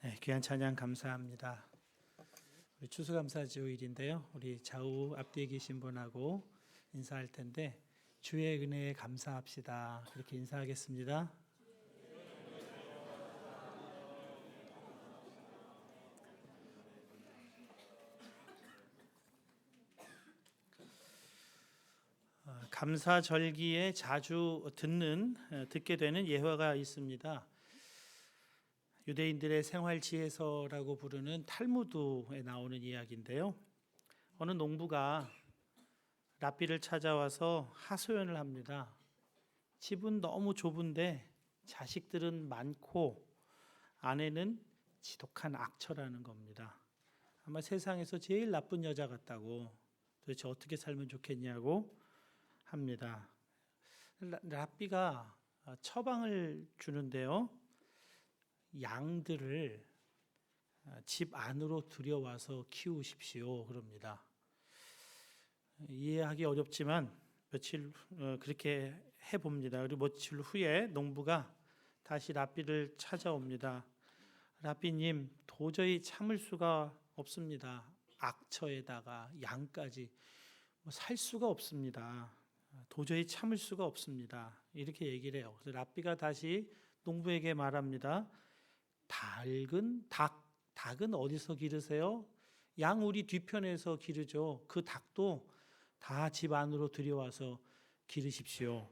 네, 귀한 찬양 감사합니다. 우리 추수감사주일인데요. 우리 좌우 앞뒤에 계신 분하고 인사할 텐데 주의 은혜에 감사합시다. 그렇게 인사하겠습니다. 감사절기에 자주 듣게 되는 예화가 있습니다. 유대인들의 생활 지혜서라고 부르는 탈무드에 나오는 이야기인데요. 어느 농부가 랍비를 찾아와서 하소연을 합니다. 집은 너무 좁은데 자식들은 많고 아내는 지독한 악처라는 겁니다. 아마 세상에서 제일 나쁜 여자 같다고, 도대체 어떻게 살면 좋겠냐고 합니다. 랍비가 처방을 주는데요. 양들을 집 안으로 들여와서 키우십시오. 그럽니다. 이해하기 어렵지만 며칠 그렇게 해봅니다. 그리고 며칠 후에 농부가 다시 랍비를 찾아옵니다. 랍비님, 도저히 참을 수가 없습니다. 악처에다가 양까지 살 수가 없습니다. 도저히 참을 수가 없습니다. 이렇게 얘기를 해요. 그래서 랍비가 다시 농부에게 말합니다. 닭은 어디서 기르세요? 양 우리 뒤편에서 기르죠. 그 닭도 다 집 안으로 들여와서 기르십시오.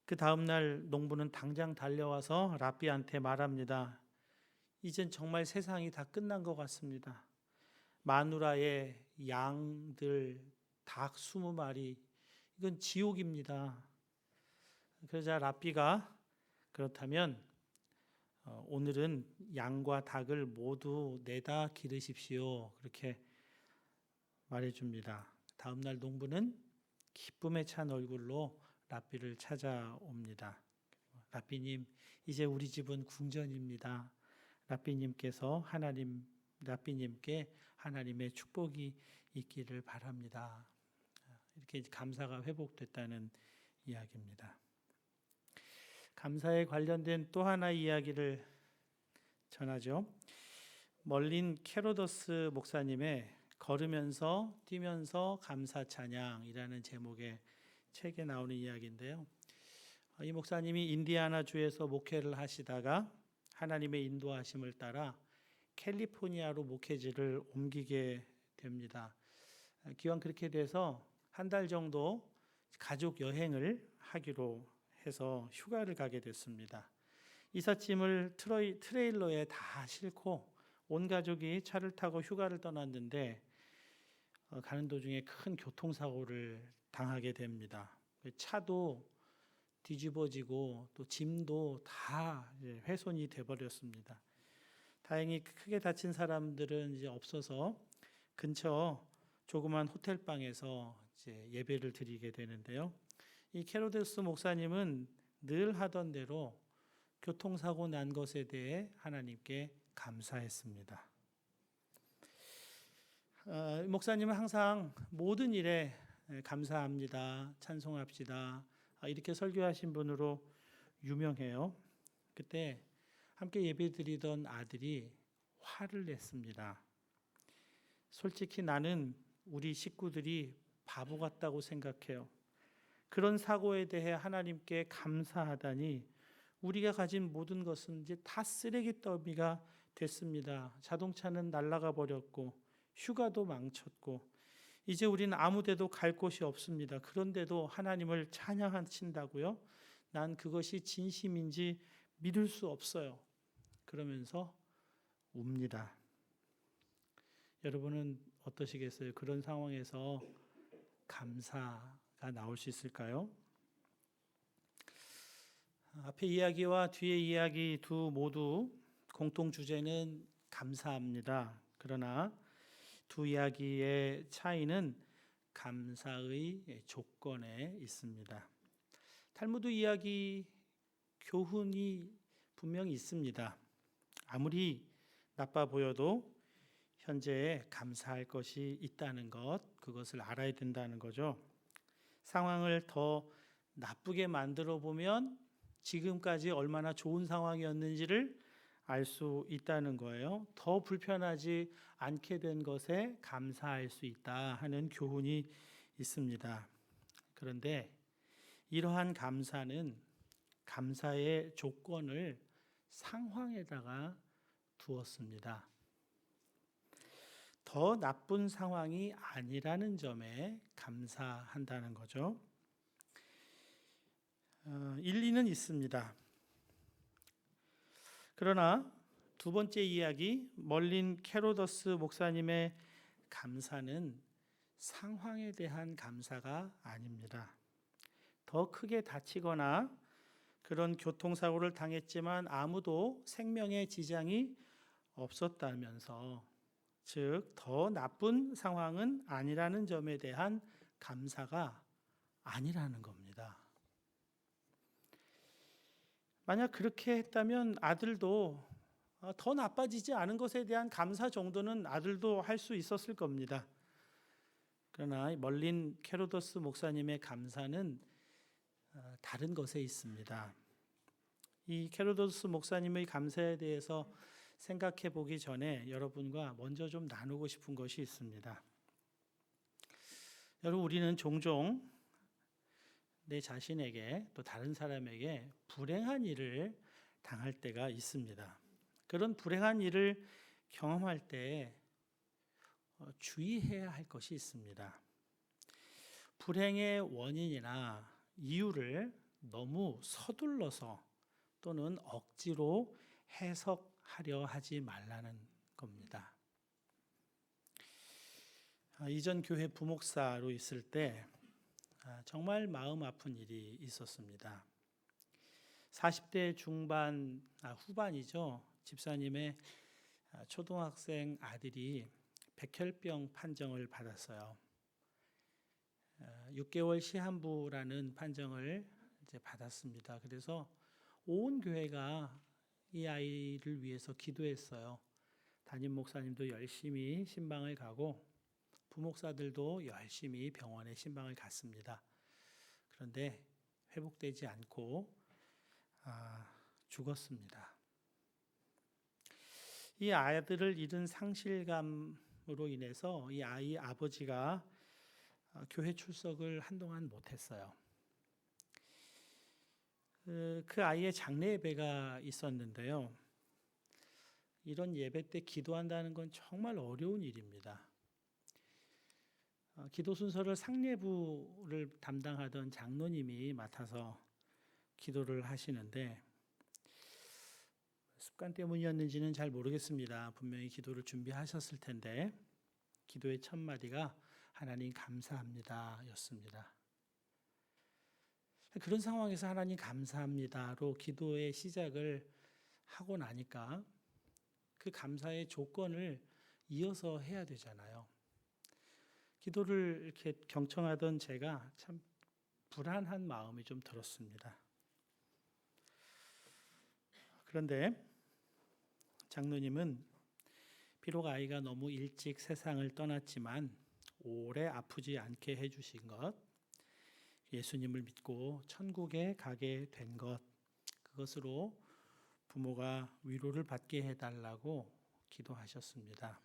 그 다음 날 농부는 당장 달려와서 랍비한테 말합니다. 이젠 정말 세상이 다 끝난 것 같습니다. 마누라의 양들, 닭 20마리, 이건 지옥입니다. 그러자 랍비가 그렇다면 오늘은 양과 닭을 모두 내다 기르십시오. 그렇게 말해줍니다. 다음 날 농부는 기쁨에 찬 얼굴로 랍비를 찾아옵니다. 랍비님, 이제 우리 집은 궁전입니다. 랍비님께 하나님의 축복이 있기를 바랍니다. 이렇게 감사가 회복됐다는 이야기입니다. 감사에 관련된 또 하나의 이야기를 전하죠. 멀린 캐로더스 목사님의 걸으면서 뛰면서 감사 찬양이라는 제목의 책에 나오는 이야기인데요. 이 목사님이 인디아나주에서 목회를 하시다가 하나님의 인도하심을 따라 캘리포니아로 목회지를 옮기게 됩니다. 기왕 그렇게 돼서 한 달 정도 가족 여행을 하기로 해서 휴가를 가게 됐습니다. 이삿짐을 트레일러에 다 싣고 온 가족이 차를 타고 휴가를 떠났는데 가는 도중에 큰 교통사고를 당하게 됩니다. 차도 뒤집어지고 또 짐도 다 훼손이 돼버렸습니다. 다행히 크게 다친 사람들은 이제 없어서 근처 조그만 호텔방에서 이제 예배를 드리게 되는데요. 이 캐로데스 목사님은 늘 하던 대로 교통사고 난 것에 대해 하나님께 감사했습니다. 목사님은 항상 모든 일에 감사합니다, 찬송합시다 이렇게 설교하신 분으로 유명해요. 그때 함께 예배드리던 아들이 화를 냈습니다. 솔직히 나는 우리 식구들이 바보 같다고 생각해요. 그런 사고에 대해 하나님께 감사하다니 우리가 가진 모든 것은 이제 다 쓰레기 더미가 됐습니다. 자동차는 날아가 버렸고 휴가도 망쳤고 이제 우리는 아무 데도 갈 곳이 없습니다. 그런데도 하나님을 찬양하신다고요? 난 그것이 진심인지 믿을 수 없어요. 그러면서 웁니다. 여러분은 어떠시겠어요? 그런 상황에서 감사가 나올 수 있을까요? 앞에 이야기와 뒤에 이야기 모두 공통 주제는 감사합니다. 그러나 두 이야기의 차이는 감사의 조건에 있습니다. 탈무드 이야기 교훈이 분명히 있습니다. 아무리 나빠 보여도 현재에 감사할 것이 있다는 것, 그것을 알아야 된다는 거죠. 상황을 더 나쁘게 만들어 보면 지금까지 얼마나 좋은 상황이었는지를 알 수 있다는 거예요. 더 불편하지 않게 된 것에 감사할 수 있다 하는 교훈이 있습니다. 그런데 이러한 감사는 감사의 조건을 상황에다가 두었습니다. 더 나쁜 상황이 아니라는 점에 감사한다는 거죠. 일리는 있습니다. 그러나 두 번째 이야기, 멀린 캐로더스 목사님의 감사는 상황에 대한 감사가 아닙니다. 더 크게 다치거나 그런 교통사고를 당했지만 아무도 생명에 지장이 없었다면서, 즉 더 나쁜 상황은 아니라는 점에 대한 감사가 아니라는 겁니다. 만약 그렇게 했다면 아들도 더 나빠지지 않은 것에 대한 감사 정도는 아들도 할 수 있었을 겁니다. 그러나 멀린 캐로더스 목사님의 감사는 다른 것에 있습니다. 이 캐로도스 목사님의 감사에 대해서 생각해 보기 전에 여러분과 먼저 좀 나누고 싶은 것이 있습니다. 여러분, 우리는 종종 내 자신에게 또 다른 사람에게 불행한 일을 당할 때가 있습니다. 그런 불행한 일을 경험할 때 주의해야 할 것이 있습니다. 불행의 원인이나 이유를 너무 서둘러서 또는 억지로 해석하려 하지 말라는 겁니다. 이전 교회 부목사로 있을 때 정말 마음 아픈 일이 있었습니다. 40대 중반, 후반이죠. 집사님의 초등학생 아들이 백혈병 판정을 받았어요. 6개월 시한부라는 판정을 이제 받았습니다. 그래서 온 교회가 이 아이를 위해서 기도했어요. 담임 목사님도 열심히 신방을 가고 부목사들도 열심히 병원에 신방을 갔습니다. 그런데 회복되지 않고 죽었습니다. 이 아들을 잃은 상실감으로 인해서 이 아이 아버지가 교회 출석을 한동안 못했어요. 그 아이의 장례 예배가 있었는데요. 이런 예배 때 기도한다는 건 정말 어려운 일입니다. 기도 순서를 상례부를 담당하던 장로님이 맡아서 기도를 하시는데 습관 때문이었는지는 잘 모르겠습니다. 분명히 기도를 준비하셨을 텐데 기도의 첫 마디가 하나님 감사합니다 였습니다. 그런 상황에서 하나님 감사합니다로 기도의 시작을 하고 나니까 그 감사의 조건을 이어서 해야 되잖아요. 기도를 이렇게 경청하던 제가 참 불안한 마음이 좀 들었습니다. 그런데 장로님은 비록 아이가 너무 일찍 세상을 떠났지만 오래 아프지 않게 해주신 것, 예수님을 믿고 천국에 가게 된 것, 그것으로 부모가 위로를 받게 해달라고 기도하셨습니다.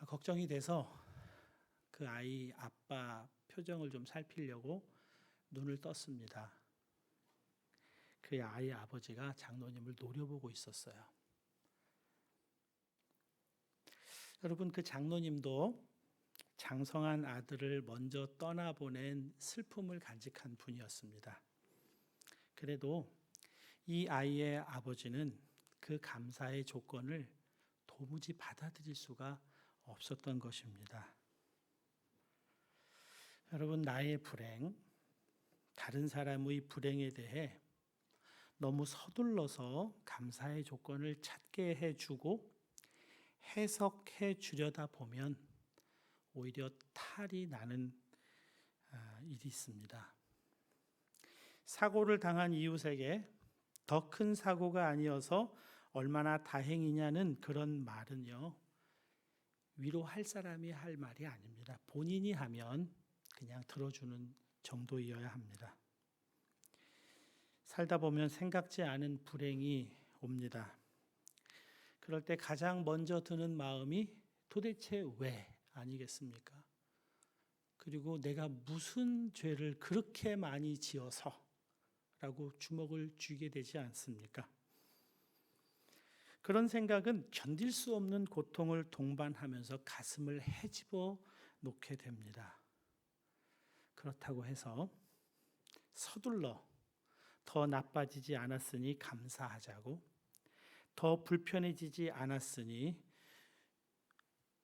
걱정이 돼서 그 아이 아빠 표정을 좀 살피려고 눈을 떴습니다. 그 아이 아버지가 장로님을 노려보고 있었어요. 여러분, 그 장로님도 장성한 아들을 먼저 떠나보낸 슬픔을 간직한 분이었습니다. 그래도 이 아이의 아버지는 그 감사의 조건을 도무지 받아들일 수가 없었던 것입니다. 여러분, 나의 불행, 다른 사람의 불행에 대해 너무 서둘러서 감사의 조건을 찾게 해주고 해석해 주려다 보면 오히려 탈이 나는 일이 있습니다. 사고를 당한 이웃에게 더 큰 사고가 아니어서 얼마나 다행이냐는 그런 말은요, 위로할 사람이 할 말이 아닙니다. 본인이 하면 그냥 들어주는 정도이어야 합니다. 살다 보면 생각지 않은 불행이 옵니다. 그럴 때 가장 먼저 드는 마음이 도대체 왜 아니겠습니까? 그리고 내가 무슨 죄를 그렇게 많이 지어서 라고 주먹을 쥐게 되지 않습니까? 그런 생각은 견딜 수 없는 고통을 동반하면서 가슴을 헤집어 놓게 됩니다. 그렇다고 해서 서둘러 더 나빠지지 않았으니 감사하자고, 더 불편해지지 않았으니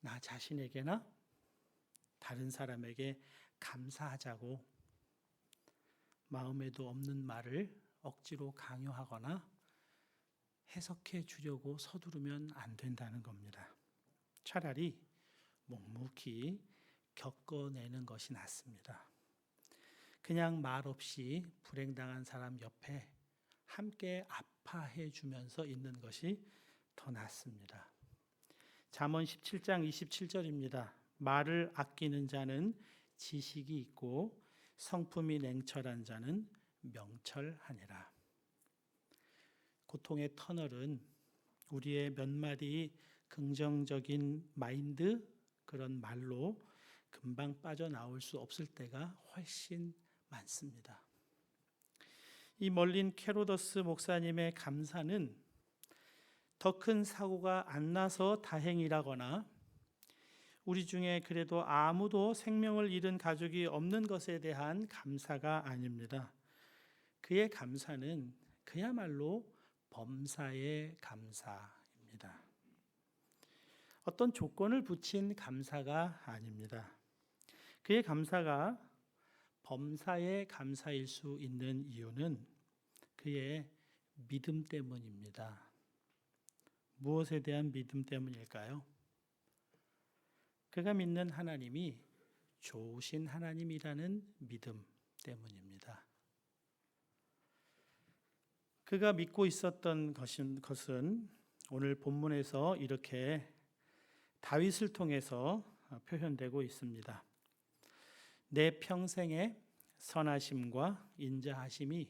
나 자신에게나 다른 사람에게 감사하자고 마음에도 없는 말을 억지로 강요하거나 해석해 주려고 서두르면 안 된다는 겁니다. 차라리 묵묵히 겪어내는 것이 낫습니다. 그냥 말없이 불행당한 사람 옆에 함께 아파해 주면서 있는 것이 더 낫습니다. 잠언 17장 27절입니다. 말을 아끼는 자는 지식이 있고 성품이 냉철한 자는 명철하니라. 고통의 터널은 우리의 몇 마디 긍정적인 마인드, 그런 말로 금방 빠져나올 수 없을 때가 훨씬 많습니다. 이 멀린 캐로더스 목사님의 감사는 더 큰 사고가 안 나서 다행이라거나 우리 중에 그래도 아무도 생명을 잃은 가족이 없는 것에 대한 감사가 아닙니다. 그의 감사는 그야말로 범사의 감사입니다. 어떤 조건을 붙인 감사가 아닙니다. 그의 감사가 범사의 감사일 수 있는 이유는 그의 믿음 때문입니다. 무엇에 대한 믿음 때문일까요? 그가 믿는 하나님이 좋으신 하나님이라는 믿음 때문입니다. 그가 믿고 있었던 것은 오늘 본문에서 이렇게 다윗을 통해서 표현되고 있습니다. 내 평생의 선하심과 인자하심이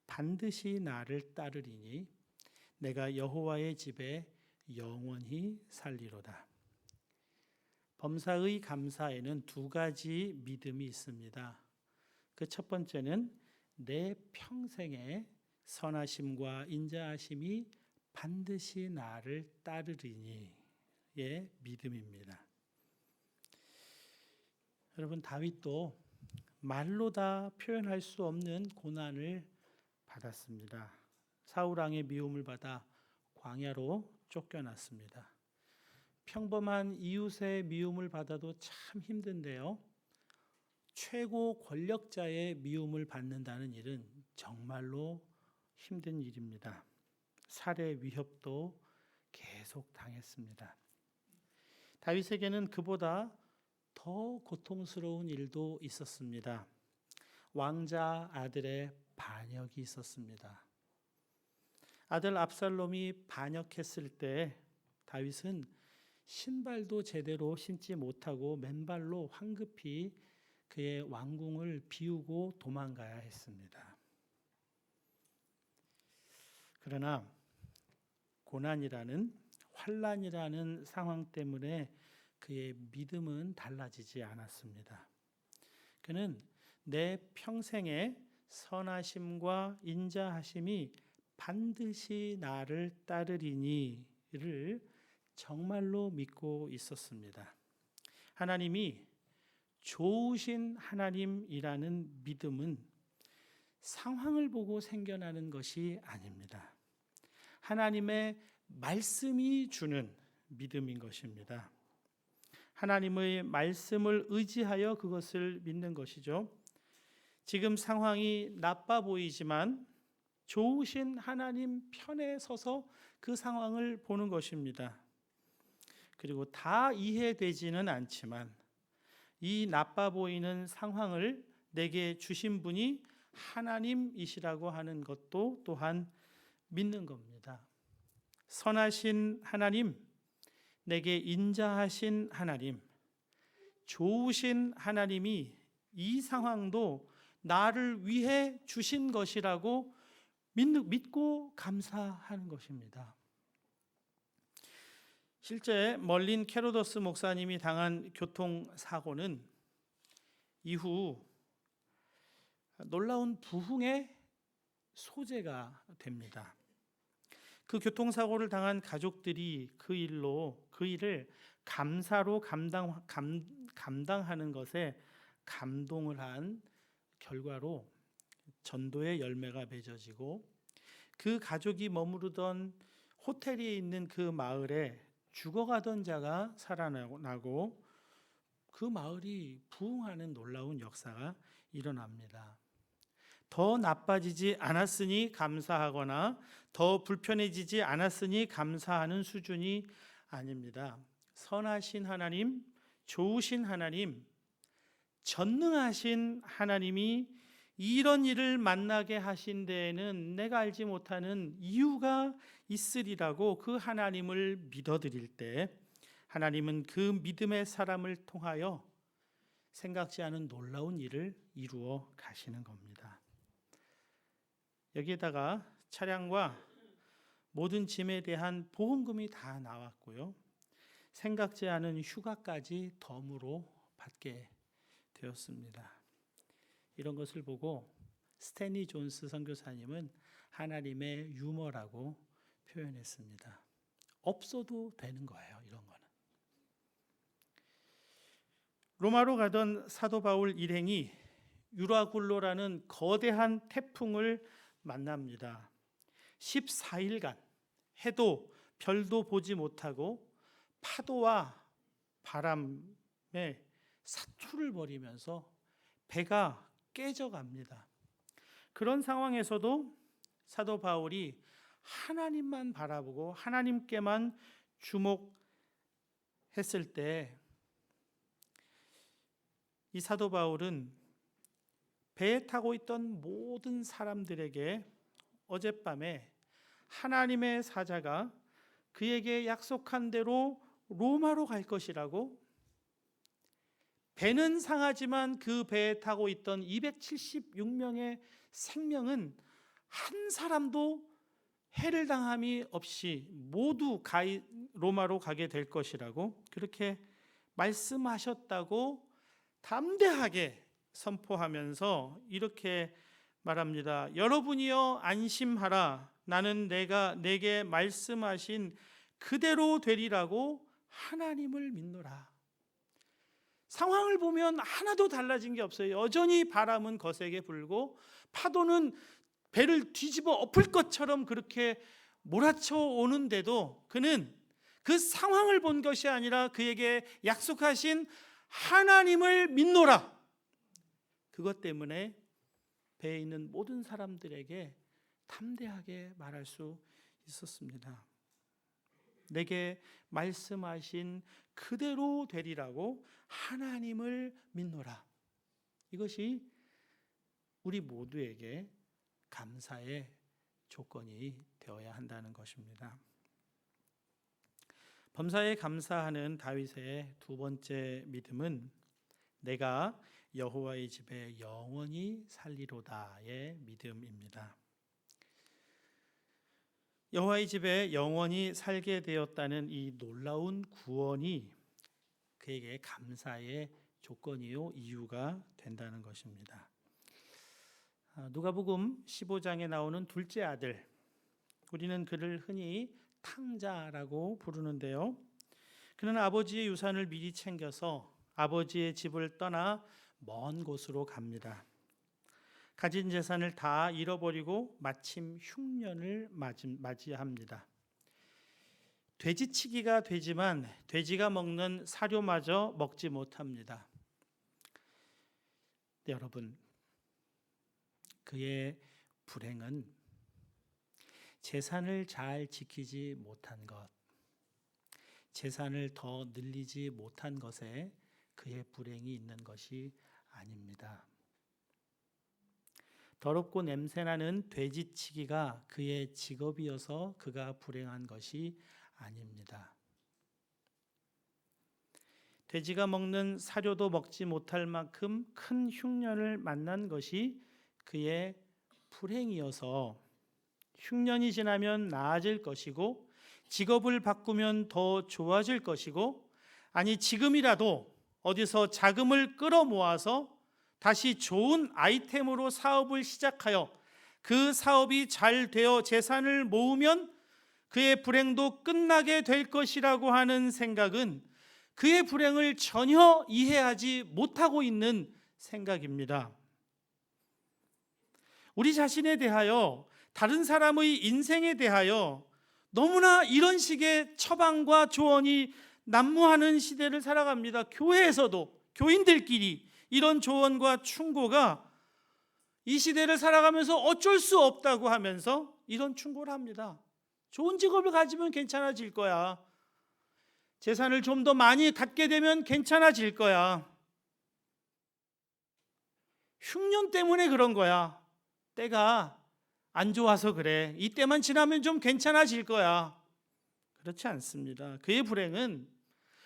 반드시 나를 따르리니 내가 여호와의 집에 영원히 살리로다. 범사의 감사에는 두 가지 믿음이 있습니다. 그 첫 번째는 내 평생의 선하심과 인자하심이 반드시 나를 따르리니의 믿음입니다. 여러분, 다윗도 말로 다 표현할 수 없는 고난을 받았습니다. 사울 왕의 미움을 받아 광야로 쫓겨났습니다. 평범한 이웃의 미움을 받아도 참 힘든데요. 최고 권력자의 미움을 받는다는 일은 정말로 힘든 일입니다. 살해 위협도 계속 당했습니다. 다윗에게는 그보다 더 고통스러운 일도 있었습니다. 왕자 아들의 반역이 있었습니다. 아들 압살롬이 반역했을 때 다윗은 신발도 제대로 신지 못하고 맨발로 황급히 그의 왕궁을 비우고 도망가야 했습니다. 그러나 고난이라는 환난이라는 상황 때문에 그의 믿음은 달라지지 않았습니다. 그는 내 평생의 선하심과 인자하심이 반드시 나를 따르리니를 정말로 믿고 있었습니다. 하나님이 좋으신 하나님이라는 믿음은 상황을 보고 생겨나는 것이 아닙니다. 하나님의 말씀이 주는 믿음인 것입니다. 하나님의 말씀을 의지하여 그것을 믿는 것이죠. 지금 상황이 나빠 보이지만 좋으신 하나님 편에 서서 그 상황을 보는 것입니다. 그리고 다 이해되지는 않지만 이 나빠 보이는 상황을 내게 주신 분이 하나님이시라고 하는 것도 또한 믿는 겁니다. 선하신 하나님, 내게 인자하신 하나님, 좋으신 하나님이 이 상황도 나를 위해 주신 것이라고 믿고 감사하는 것입니다. 실제 멀린 캐로더스 목사님이 당한 교통사고는 이후 놀라운 부흥의 소재가 됩니다. 그 교통사고를 당한 가족들이 그 일을 감사로 감당하는 것에 감동을 한 결과로 전도의 열매가 맺어지고, 그 가족이 머무르던 호텔이 있는 그 마을에 죽어가던 자가 살아나고 그 마을이 부흥하는 놀라운 역사가 일어납니다. 더 나빠지지 않았으니 감사하거나 더 불편해지지 않았으니 감사하는 수준이 아닙니다. 선하신 하나님, 좋으신 하나님, 전능하신 하나님이 이런 일을 만나게 하신 데에는 내가 알지 못하는 이유가 있으리라고 그 하나님을 믿어드릴 때, 하나님은 그 믿음의 사람을 통하여 생각지 않은 놀라운 일을 이루어 가시는 겁니다. 여기에다가 차량과 모든 짐에 대한 보험금이 다 나왔고요, 생각지 않은 휴가까지 덤으로 받게 되었습니다. 이런 것을 보고 스탠리 존스 선교사님은 하나님의 유머라고 표현했습니다. 없어도 되는 거예요, 이런 거는. 로마로 가던 사도 바울 일행이 유라굴로라는 거대한 태풍을 만납니다. 14일간 해도 별도 보지 못하고 파도와 바람에 사투를 벌이면서 배가 깨져갑니다. 그런 상황에서도 사도 바울이 하나님만 바라보고 하나님께만 주목했을 때, 이 사도 바울은 배에 타고 있던 모든 사람들에게 어젯밤에 하나님의 사자가 그에게 약속한 대로 로마로 갈 것이라고, 배는 상하지만 그 배에 타고 있던 276명의 생명은 한 사람도 해를 당함이 없이 모두 로마로 가게 될 것이라고 그렇게 말씀하셨다고 담대하게 선포하면서 이렇게 말합니다. 여러분이여 안심하라. 나는 내가 내게 말씀하신 그대로 되리라고 하나님을 믿노라. 상황을 보면 하나도 달라진 게 없어요. 여전히 바람은 거세게 불고 파도는 배를 뒤집어 엎을 것처럼 그렇게 몰아쳐 오는데도 그는 그 상황을 본 것이 아니라 그에게 약속하신 하나님을 믿노라. 그것 때문에 배에 있는 모든 사람들에게 담대하게 말할 수 있었습니다. 내게 말씀하신 그대로 되리라고 하나님을 믿노라. 이것이 우리 모두에게 감사의 조건이 되어야 한다는 것입니다. 범사에 감사하는 다윗의 두 번째 믿음은 내가 여호와의 집에 영원히 살리로다의 믿음입니다. 여호와의 집에 영원히 살게 되었다는 이 놀라운 구원이 그에게 감사의 조건이요 이유가 된다는 것입니다. 누가복음 15장에 나오는 둘째 아들, 우리는 그를 흔히 탕자라고 부르는데요, 그는 아버지의 유산을 미리 챙겨서 아버지의 집을 떠나 먼 곳으로 갑니다. 가진 재산을 다 잃어버리고 마침 흉년을 맞이합니다. 돼지치기가 되지만 돼지가 먹는 사료마저 먹지 못합니다. 여러분, 그의 불행은 재산을 잘 지키지 못한 것, 재산을 더 늘리지 못한 것에 그의 불행이 있는 것이 아닙니다. 더럽고 냄새나는 돼지치기가 그의 직업이어서 그가 불행한 것이 아닙니다. 돼지가 먹는 사료도 먹지 못할 만큼 큰 흉년을 만난 것이 그의 불행이어서 흉년이 지나면 나아질 것이고 직업을 바꾸면 더 좋아질 것이고, 아니 지금이라도 어디서 자금을 끌어모아서 다시 좋은 아이템으로 사업을 시작하여 그 사업이 잘 되어 재산을 모으면 그의 불행도 끝나게 될 것이라고 하는 생각은 그의 불행을 전혀 이해하지 못하고 있는 생각입니다. 우리 자신에 대하여, 다른 사람의 인생에 대하여 너무나 이런 식의 처방과 조언이 난무하는 시대를 살아갑니다. 교회에서도 교인들끼리 이런 조언과 충고가 이 시대를 살아가면서 어쩔 수 없다고 하면서 이런 충고를 합니다. 좋은 직업을 가지면 괜찮아질 거야. 재산을 좀 더 많이 갖게 되면 괜찮아질 거야. 흉년 때문에 그런 거야. 때가 안 좋아서 그래. 이때만 지나면 좀 괜찮아질 거야. 그렇지 않습니다. 그의 불행은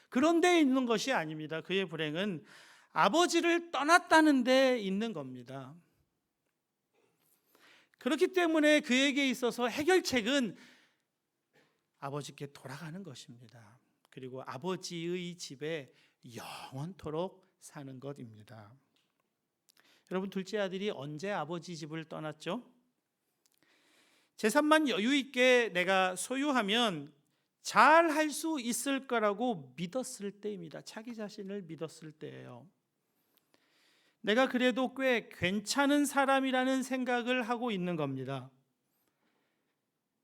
그런 데에 있는 것이 아닙니다. 그의 불행은 아버지를 떠났다는 데 있는 겁니다. 그렇기 때문에 그에게 있어서 해결책은 아버지께 돌아가는 것입니다. 그리고 아버지의 집에 영원토록 사는 것입니다. 여러분, 둘째 아들이 언제 아버지 집을 떠났죠? 재산만 여유 있게 내가 소유하면 잘 할 수 있을 거라고 믿었을 때입니다. 자기 자신을 믿었을 때예요. 내가 그래도 꽤 괜찮은 사람이라는 생각을 하고 있는 겁니다.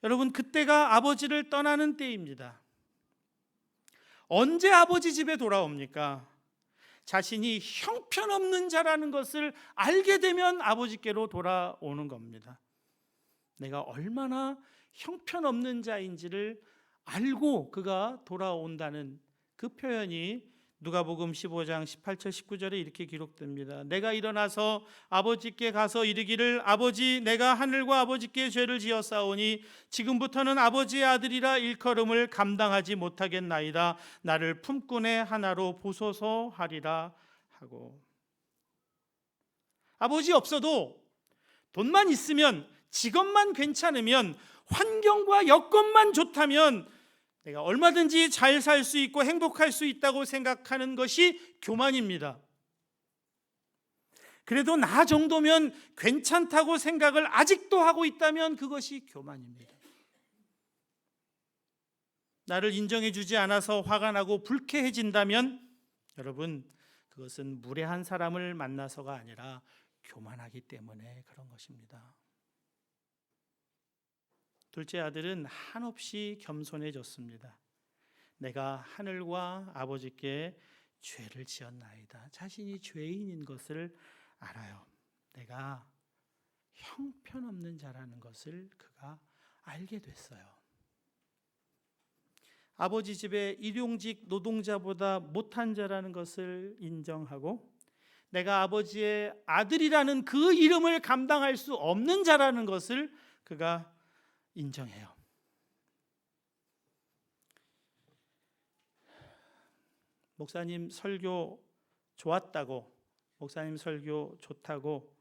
여러분, 그때가 아버지를 떠나는 때입니다. 언제 아버지 집에 돌아옵니까? 자신이 형편없는 자라는 것을 알게 되면 아버지께로 돌아오는 겁니다. 내가 얼마나 형편없는 자인지를 알고 그가 돌아온다는 그 표현이 누가복음 15장 18절 19절에 이렇게 기록됩니다. 내가 일어나서 아버지께 가서 이르기를 아버지, 내가 하늘과 아버지께 죄를 지었사오니 지금부터는 아버지의 아들이라 일컬음을 감당하지 못하겠나이다. 나를 품꾼의 하나로 보소서 하리라 하고. 아버지 없어도 돈만 있으면, 직업만 괜찮으면, 환경과 여건만 좋다면 내가 얼마든지 잘 살 수 있고 행복할 수 있다고 생각하는 것이 교만입니다. 그래도 나 정도면 괜찮다고 생각을 아직도 하고 있다면 그것이 교만입니다. 나를 인정해 주지 않아서 화가 나고 불쾌해진다면 여러분, 그것은 무례한 사람을 만나서가 아니라 교만하기 때문에 그런 것입니다. 둘째 아들은 한없이 겸손해졌습니다. 내가 하늘과 아버지께 죄를 지었나이다. 자신이 죄인인 것을 알아요. 내가 형편없는 자라는 것을 그가 알게 됐어요. 아버지 집의 일용직 노동자보다 못한 자라는 것을 인정하고, 내가 아버지의 아들이라는 그 이름을 감당할 수 없는 자라는 것을 그가 인정해요. 목사님 설교 좋았다고, 목사님 설교 좋다고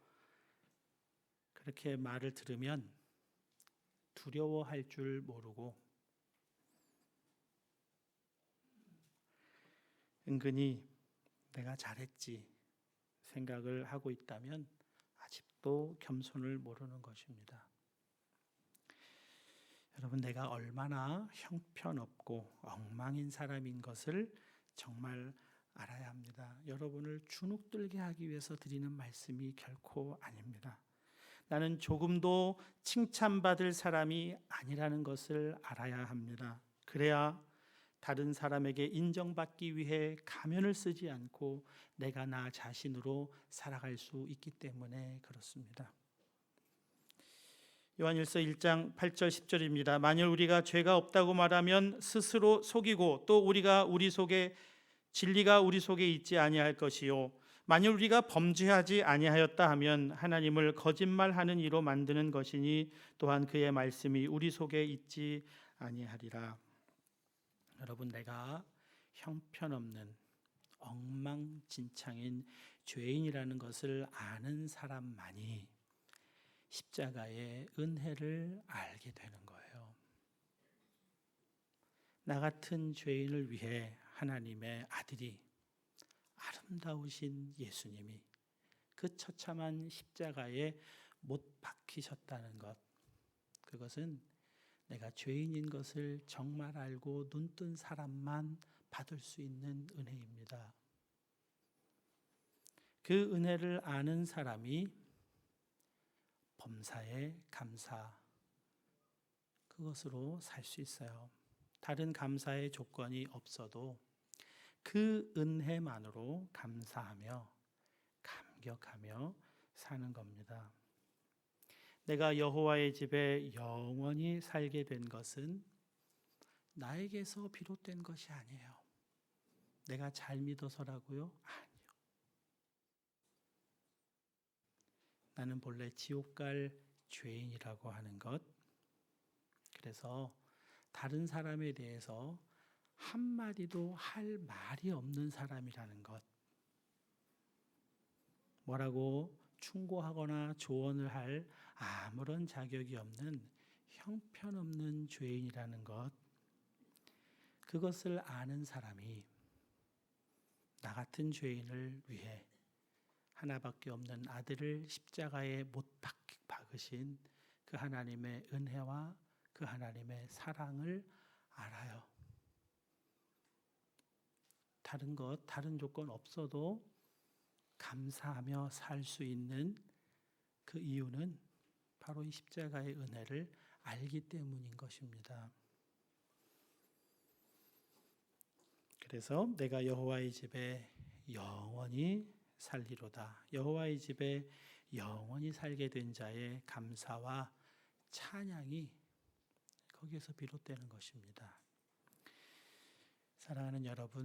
그렇게 말을 들으면 두려워할 줄 모르고 은근히 내가 잘했지 생각을 하고 있다면 아직도 겸손을 모르는 것입니다. 여러분, 내가 얼마나 형편없고 엉망인 사람인 것을 정말 알아야 합니다. 여러분을 주눅들게 하기 위해서 드리는 말씀이 결코 아닙니다. 나는 조금도 칭찬받을 사람이 아니라는 것을 알아야 합니다. 그래야 다른 사람에게 인정받기 위해 가면을 쓰지 않고 내가 나 자신으로 살아갈 수 있기 때문에 그렇습니다. 요한일서 1장 8절 10절입니다. 만일 우리가 죄가 없다고 말하면 스스로 속이고 또 진리가 우리 속에 있지 아니할 것이요, 만일 우리가 범죄하지 아니하였다 하면 하나님을 거짓말하는 이로 만드는 것이니 또한 그의 말씀이 우리 속에 있지 아니하리라. 여러분, 내가 형편없는 엉망진창인 죄인이라는 것을 아는 사람만이 십자가의 은혜를 알게 되는 거예요. 나 같은 죄인을 위해 하나님의 아들이, 아름다우신 예수님이 그 처참한 십자가에 못 박히셨다는 것, 그것은 내가 죄인인 것을 정말 알고 눈뜬 사람만 받을 수 있는 은혜입니다. 그 은혜를 아는 사람이 범사에 감사, 그것으로 살 수 있어요. 다른 감사의 조건이 없어도 그 은혜만으로 감사하며 감격하며 사는 겁니다. 내가 여호와의 집에 영원히 살게 된 것은 나에게서 비롯된 것이 아니에요. 내가 잘 믿어서라고요? 아니요. 나는 본래 지옥 갈 죄인이라고 하는 것, 그래서 다른 사람에 대해서 한마디도 할 말이 없는 사람이라는 것, 뭐라고 충고하거나 조언을 할 아무런 자격이 없는 형편없는 죄인이라는 것, 그것을 아는 사람이 나 같은 죄인을 위해 하나밖에 없는 아들을 십자가에 못 박으신 그 하나님의 은혜와 그 하나님의 사랑을 알아요. 다른 것, 다른 조건 없어도 감사하며 살 수 있는 그 이유는 바로 이 십자가의 은혜를 알기 때문인 것입니다. 그래서 내가 여호와의 집에 영원히 살리로다. 여호와의 집에 영원히 살게 된 자의 감사와 찬양이 거기에서 비롯되는 것입니다. 사랑하는 여러분,